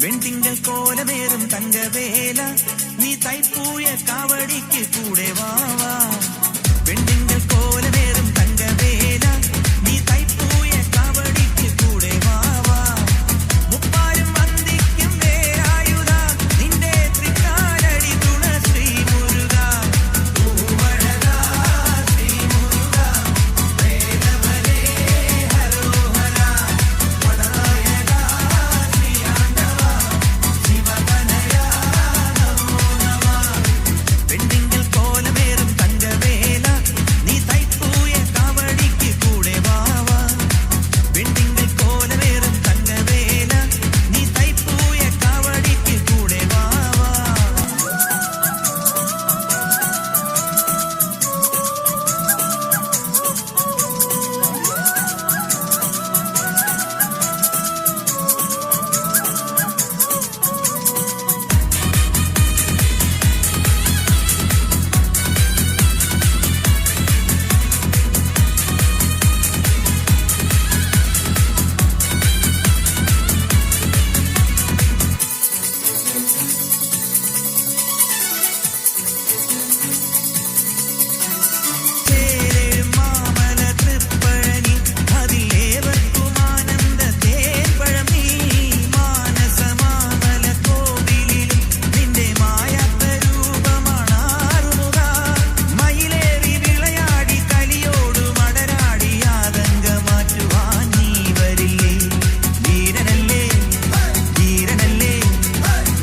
വെണ്ടിങ്കൽ കോലമേറും തങ്കവേല നീ തൈപ്പൂയ കാവടിക്ക് കൂടെ വാവാ വെണ്ടിങ്കൽ കോലമേറും തങ്കവേല നീ തൈപ്പൂയ കാവടിക്ക് കൂടെ വാവാ മുപ്പാരും വന്ദിക്കും വേലായുധ നിന്റെ തൃക്കാലടി തുണ ശ്രീ മുരുക പൂവഴക ശ്രീ മുരുക വേലവരേ ഹരോഹര വടനായക ശ്രീ ആണ്ടവ ശിവകനയ നമോ നമ വെണ്ടിങ്കൽ കോലമേറും തങ്കവേല നീ തൈപ്പൂയ കാവടിക്ക് കൂടെ വാവാ വെണ്ടിങ്കൽ കോലമേറും തങ്കവേല നീ തൈപ്പൂയ കാവടിക്ക് കൂടെ വാവാ ചേരേഴും മാമല തൃപ്പഴനി അതിലേവർക്കുമാനന്ദ തേൻപഴം നീ മാനസമാമല കോവിലിലും നിന്റെ മായാത്ത രൂപമാണാറുമുക മയിലേറി വിളയാടി കലിയോടു മടരാടി ആതങ്ക മാറ്റുവാൻ നീ വരില്ലേ വീരനല്ലേ ധീരനല്ലേ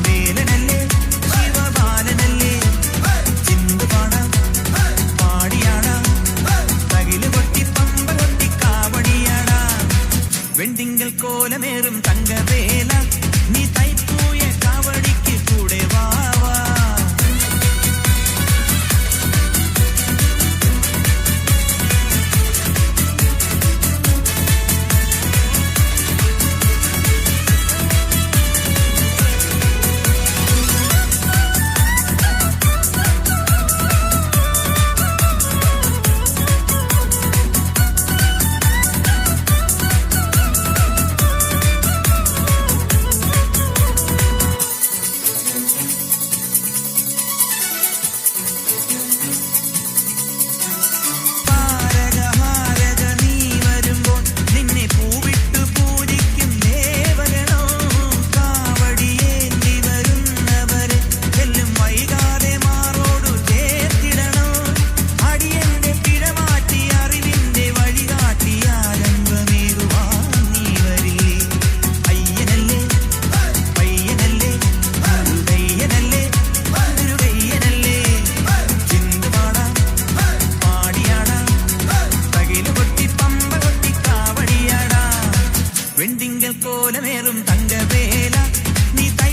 വേലനല്ലേ ശിവബാലനല്ലേ ചിന്തുപാടാം പാടിയാടാ തകില് കൊട്ടി പമ്പ കൊട്ടി കാവടിയാടാ വെണ്ടിങ്കൽ കോലമേറും തങ്കവേല നീ തൈപ്പൂയ കാവടിക്ക് കൂടെ വാവാ പാരകഹാരക നീ വരുമ്പോൾ നിന്നെ പൂവിട്ടു പൂജിക്കും ദേവഗണോ കാവടിയേന്തി വരുന്നവരെ എല്ലും വൈകാതെ മാറോടു ചേർത്തിടണോ അടിയന്റെ പിഴമാറ്റി അറിവിന്റെ വഴികാട്ടി ആരംഭമേകുവാൻ നീ വരില്ലേ അയ്യനല്ലേ പയ്യനല്ലേ മുരുകയ്യനല്ലേ മുരുകയ്യനല്ലേ ചിന്തുപാടാം പാടിയാടാ തകില് കൊട്ടി പമ്പ കൊട്ടി കാവടിയാടാ വെണ്ടിങ്കൽ കോലമേറും തങ്കവേല നീ തൈ